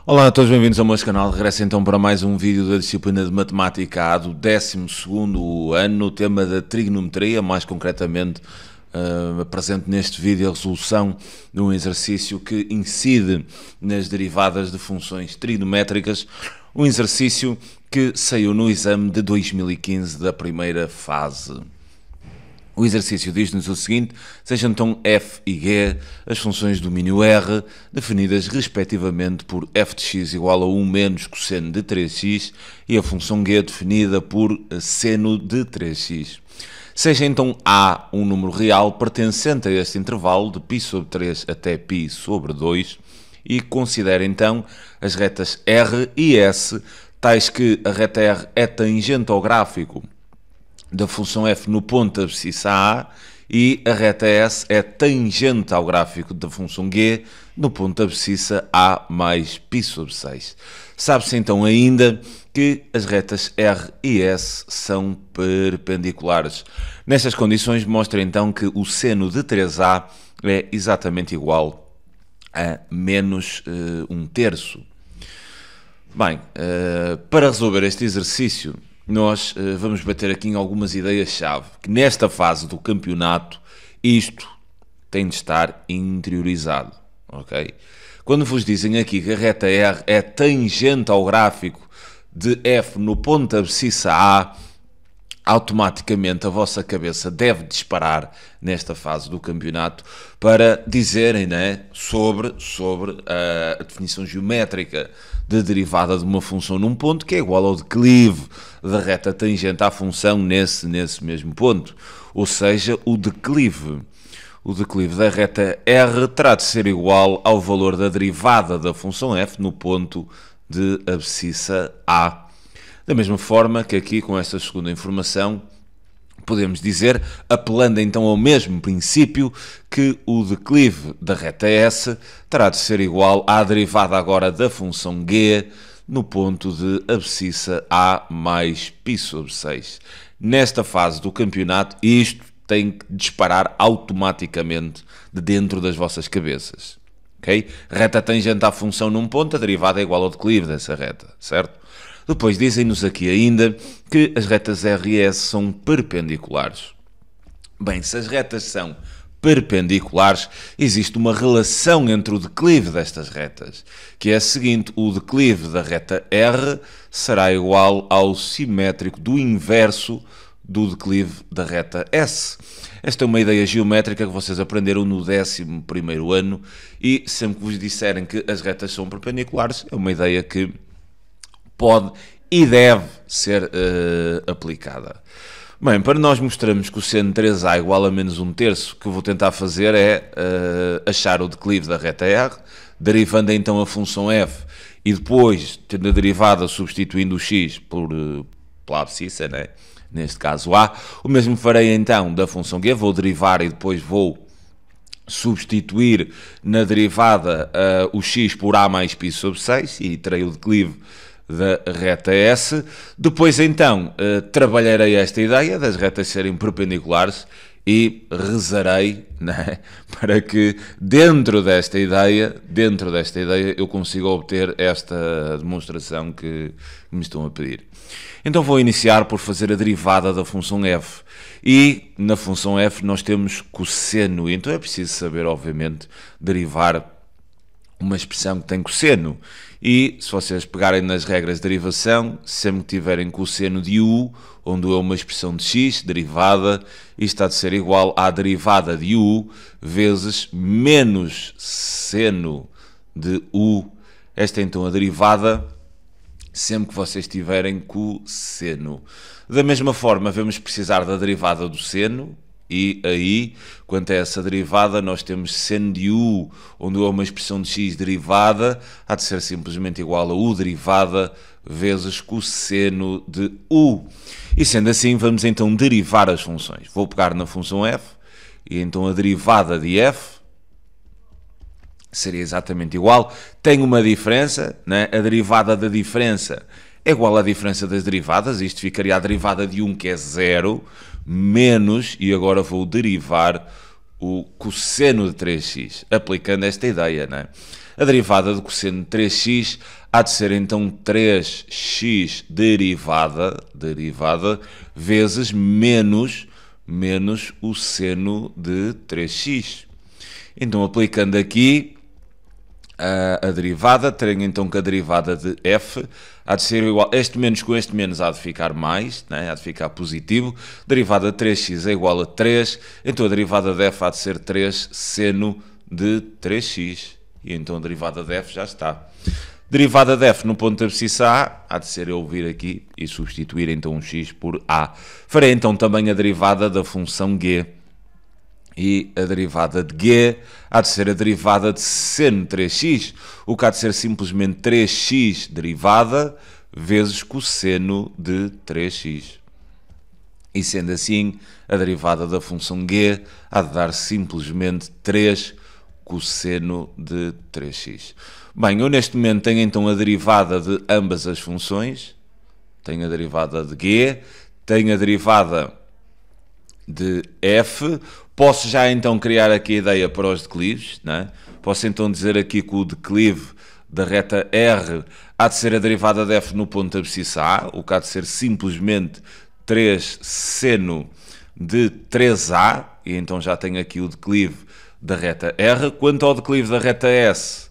Olá a todos, bem-vindos ao meu canal. Regresso então para mais um vídeo da disciplina de Matemática A do 12º ano, no tema da trigonometria, mais concretamente apresento neste vídeo a resolução de um exercício que incide nas derivadas de funções trigonométricas, um exercício que saiu no exame de 2015 da primeira fase. O exercício diz-nos o seguinte: sejam então f e g as funções do domínio R, definidas respectivamente por f de x igual a 1 menos cosseno de 3x e a função g definida por seno de 3x. Seja então A um número real pertencente a este intervalo de π sobre 3 até π sobre 2 e considere então as retas R e S, tais que a reta R é tangente ao gráfico da função f no ponto da abscissa A e a reta S é tangente ao gráfico da função g no ponto da abscissa A mais π sobre 6. Sabe-se então ainda que as retas R e S são perpendiculares. Nestas condições mostra então que o seno de 3A é exatamente igual a menos 1/3. Bem, para resolver este exercício, nós vamos bater aqui em algumas ideias-chave, que nesta fase do campeonato isto tem de estar interiorizado, ok? Quando vos dizem aqui que a reta R é tangente ao gráfico de f no ponto da abscissa A, automaticamente a vossa cabeça deve disparar nesta fase do campeonato para dizerem, né, sobre a definição geométrica de derivada de uma função num ponto que é igual ao declive da reta tangente à função nesse mesmo ponto. Ou seja, o declive da reta R terá de ser igual ao valor da derivada da função f no ponto de abscissa A. Da mesma forma que aqui, com esta segunda informação, podemos dizer, apelando então ao mesmo princípio, que o declive da reta S terá de ser igual à derivada agora da função g no ponto de abscissa A mais π sobre 6. Nesta fase do campeonato, isto tem que disparar automaticamente de dentro das vossas cabeças. Okay? Reta tangente à função num ponto, a derivada é igual ao declive dessa reta, certo? Depois dizem-nos aqui ainda que as retas R e S são perpendiculares. Bem, se as retas são perpendiculares, existe uma relação entre o declive destas retas, que é a seguinte: o declive da reta R será igual ao simétrico do inverso do declive da reta S. Esta é uma ideia geométrica que vocês aprenderam no 11º ano e sempre que vos disserem que as retas são perpendiculares, é uma ideia que pode e deve ser aplicada. Bem, para nós mostrarmos que o seno de 3A é igual a menos 1/3, o que eu vou tentar fazer é achar o declive da reta R, derivando então a função f e depois, tendo a derivada, substituindo o x pela abscissa, né? Neste caso A. O mesmo farei então da função g, vou derivar e depois vou substituir na derivada o x por A mais π sobre 6 e terei o declive da reta S. Depois então trabalharei esta ideia das retas serem perpendiculares e rezarei, né, para que dentro desta ideia eu consiga obter esta demonstração que me estão a pedir. Então vou iniciar por fazer a derivada da função f e na função f nós temos cosseno, então é preciso saber obviamente derivar uma expressão que tem cosseno. E se vocês pegarem nas regras de derivação, sempre que tiverem cosseno de u, onde u é uma expressão de x, derivada, isto está de ser igual à derivada de u vezes menos seno de u. Esta é então a derivada sempre que vocês tiverem cosseno. Da mesma forma, vamos precisar da derivada do seno. E aí, quanto a essa derivada, nós temos seno de u, onde u é uma expressão de x derivada, há de ser simplesmente igual a u derivada vezes cosseno de u. E sendo assim, vamos então derivar as funções. Vou pegar na função f, e então a derivada de f seria exatamente igual. Tem uma diferença, né? A derivada da diferença é igual à diferença das derivadas, isto ficaria a derivada de 1, que é 0, menos, e agora vou derivar o cosseno de 3x, aplicando esta ideia, né? A derivada do cosseno de 3x há de ser então 3x derivada vezes menos o seno de 3x. Então, aplicando aqui a derivada, tenho então que a derivada de f há de ser igual, este menos com este menos há de ficar mais, né? Há de ficar positivo, derivada de 3x é igual a 3, então a derivada de f há de ser 3 seno de 3x, e então a derivada de f já está. Derivada de f no ponto de abscissa a há de ser eu vir aqui e substituir então um x por a. Farei então também a derivada da função g. E a derivada de g há de ser a derivada de seno de 3x, o que há de ser simplesmente 3x derivada vezes cosseno de 3x. E sendo assim, a derivada da função g há de dar simplesmente 3 cosseno de 3x. Bem, eu neste momento tenho então a derivada de ambas as funções. Tenho a derivada de g, tenho a derivada de f. Posso já então criar aqui a ideia para os declives, né? Posso então dizer aqui que o declive da reta R há de ser a derivada de f no ponto de abscissa a, o que há de ser simplesmente 3 seno de 3a, e então já tenho aqui o declive da reta R. Quanto ao declive da reta S,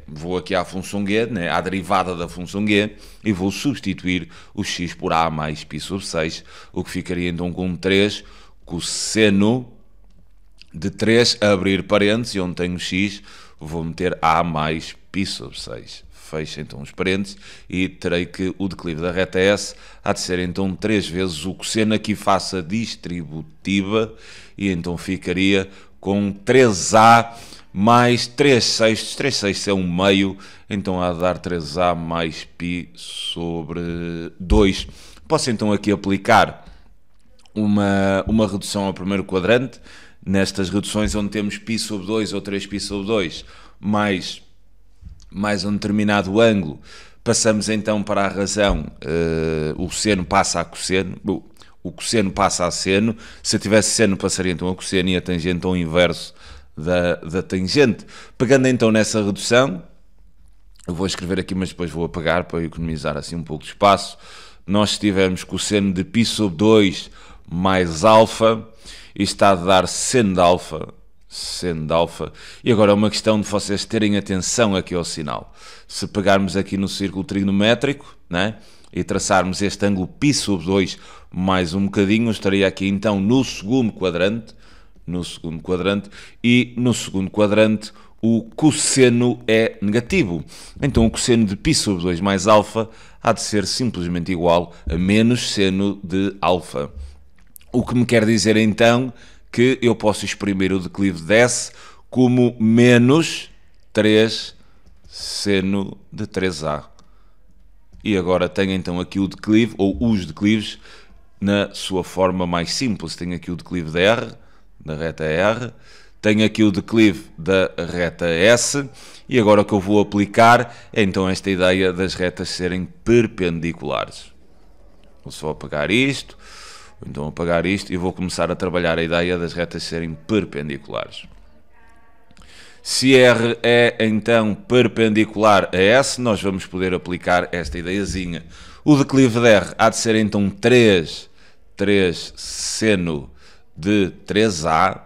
vou aqui à função g, né, à derivada da função g, e vou substituir o x por a mais π sobre 6, o que ficaria então com 3 cosseno de 3, abrir parênteses, e onde tenho x, vou meter a mais π sobre 6. Fecho então os parênteses e terei que o declive da reta S há de ser então 3 vezes o cosseno, aqui faço a distributiva, e então ficaria com 3a mais 3 sextos. 3 sextos é um meio, então há de dar 3a mais π sobre 2. Posso então aqui aplicar uma redução ao primeiro quadrante, nestas reduções onde temos π sobre 2 ou 3π sobre 2, mais um determinado ângulo, passamos então para a razão, o seno passa a cosseno, o cosseno passa a seno, se eu tivesse seno passaria então a cosseno e a tangente ao inverso da tangente. Pegando então nessa redução, eu vou escrever aqui, mas depois vou apagar para economizar assim um pouco de espaço. Nós tivemos cosseno de π sobre 2 mais alfa, isto está a dar seno de alfa, e agora é uma questão de vocês terem atenção aqui ao sinal. Se pegarmos aqui no círculo trigonométrico, né, e traçarmos este ângulo π sobre 2 mais um bocadinho, estaria aqui então no segundo quadrante, e no segundo quadrante o cosseno é negativo. Então o cosseno de π sobre 2 mais alfa há de ser simplesmente igual a menos seno de alfa. O que me quer dizer então que eu posso exprimir o declive de S como menos 3 seno de 3A. E agora tenho então aqui o declive, ou os declives, na sua forma mais simples. Tenho aqui o declive da R, da reta R, tenho aqui o declive da reta S, e agora o que eu vou aplicar é então esta ideia das retas serem perpendiculares. Vou só apagar isto. Então apagar isto e vou começar a trabalhar a ideia das retas serem perpendiculares. Se R é então perpendicular a S, nós vamos poder aplicar esta ideiazinha. O declive de R há de ser então 3 seno de 3A,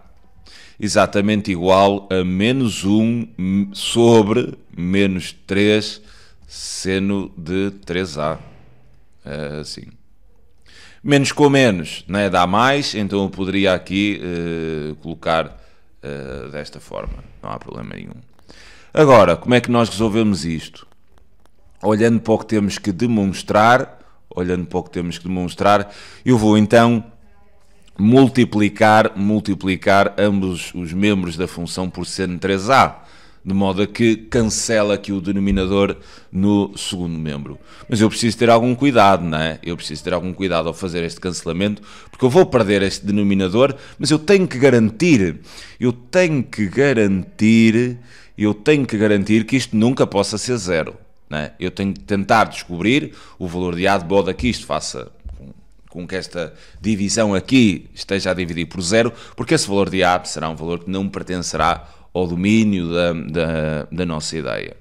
exatamente igual a menos 1 sobre menos 3 seno de 3A. Assim. Menos com menos, né, dá mais, então eu poderia aqui colocar desta forma, não há problema nenhum. Agora, como é que nós resolvemos isto? Olhando para o que temos que demonstrar, eu vou então multiplicar ambos os membros da função por seno de 3A. De modo a que cancela aqui o denominador no segundo membro. Mas eu preciso ter algum cuidado, não é? Eu preciso ter algum cuidado ao fazer este cancelamento, porque eu vou perder este denominador, mas eu tenho que garantir que isto nunca possa ser zero, não é? Eu tenho que tentar descobrir o valor de A de modo a que isto faça com que esta divisão aqui esteja a dividir por zero, porque esse valor de A será um valor que não pertencerá ao domínio da nossa ideia.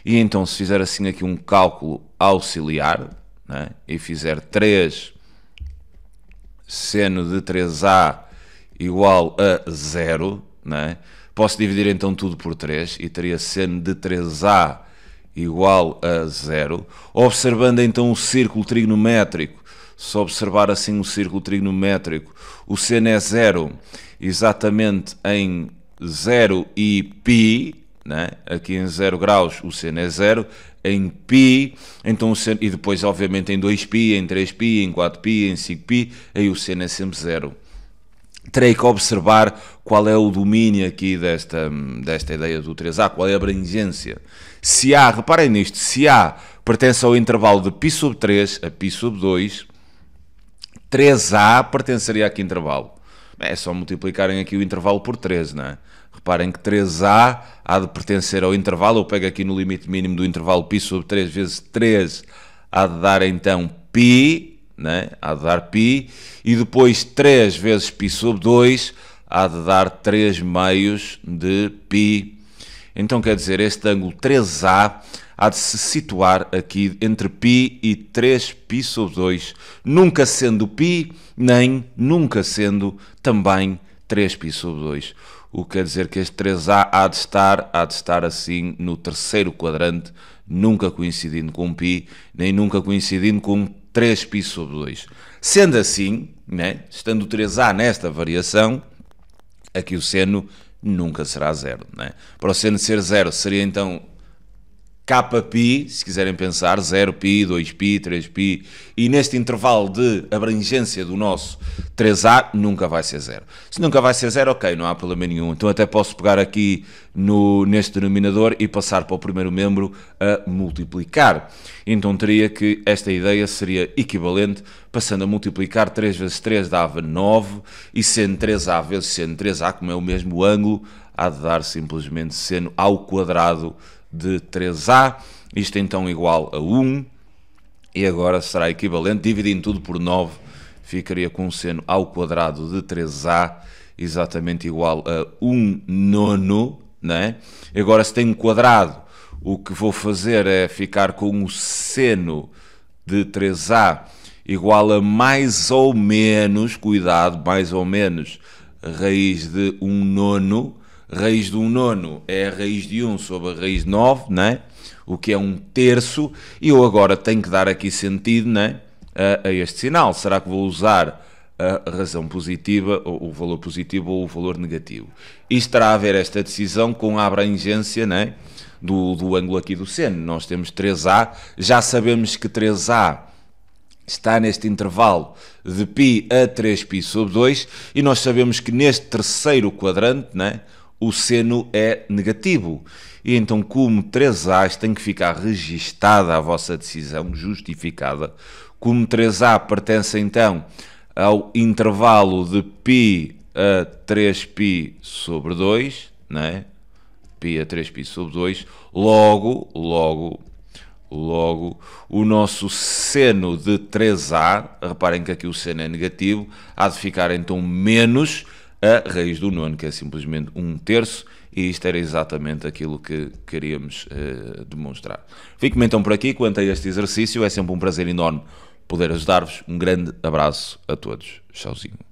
E então, se fizer assim aqui um cálculo auxiliar, né, e fizer 3 seno de 3a igual a 0, né, posso dividir então tudo por 3 e teria seno de 3a igual a 0. Observando então o círculo trigonométrico, se observar assim o círculo trigonométrico, o seno é 0 exatamente em 0 e π, né? Aqui em 0 graus o seno é 0, em π, então o seno, e depois obviamente em 2π, em 3π, em 4π, em 5π, aí o seno é sempre 0. Terei que observar qual é o domínio aqui desta ideia do 3a, qual é a abrangência. Se A, reparem nisto, se A pertence ao intervalo de π sobre 3 a π sobre 2, 3A pertenceria a que intervalo? É só multiplicarem aqui o intervalo por 3, não é? Reparem que 3A há de pertencer ao intervalo, eu pego aqui no limite mínimo do intervalo π sobre 3 vezes 3, há de dar então π, né? Há de dar π, e depois 3 vezes π sobre 2 há de dar 3 meios de π. Então quer dizer, este ângulo 3A há de se situar aqui entre π e 3π sobre 2, nunca sendo π, nem nunca sendo também 3π sobre 2. O que quer dizer que este 3A há de estar assim no terceiro quadrante, nunca coincidindo com π, nem nunca coincidindo com 3π sobre 2. Sendo assim, né, estando o 3A nesta variação, aqui o seno nunca será 0. Né? Para o seno ser 0 seria então kπ, se quiserem pensar, 0π, 2π, 3π, e neste intervalo de abrangência do nosso 3A nunca vai ser 0. Se nunca vai ser 0, ok, não há problema nenhum. Então até posso pegar aqui neste denominador e passar para o primeiro membro a multiplicar. Então teria que esta ideia seria equivalente, passando a multiplicar 3 vezes 3 dava 9, e seno 3A vezes seno 3A, como é o mesmo ângulo, há de dar simplesmente seno ao quadrado de 3A, isto então igual a 1, e agora será equivalente, dividindo tudo por 9, ficaria com seno ao quadrado de 3A, exatamente igual a 1 nono, né? Agora se tem um quadrado, o que vou fazer é ficar com o seno de 3A igual a mais ou menos, cuidado, mais ou menos, raiz de 1 nono. Raiz de 1 nono é a raiz de 1 sobre a raiz de 9, né? O que é 1 terço, e eu agora tenho que dar aqui sentido, né, a este sinal. Será que vou usar a razão positiva, ou o valor positivo ou o valor negativo? Isto terá a ver esta decisão com a abrangência, né, do ângulo aqui do seno. Nós temos 3A, já sabemos que 3A está neste intervalo de π a 3π sobre 2, e nós sabemos que neste terceiro quadrante, né, o seno é negativo. E então, como 3A tem que ficar registada a vossa decisão, justificada, como 3A pertence então ao intervalo de π a 3π sobre 2, né? π a 3π sobre 2, logo, o nosso seno de 3A, reparem que aqui o seno é negativo, há de ficar então menos a raiz do nono, que é simplesmente 1 terço, e isto era exatamente aquilo que queríamos demonstrar. Fico-me então por aqui quanto a este exercício, é sempre um prazer enorme poder ajudar-vos. Um grande abraço a todos. Tchauzinho.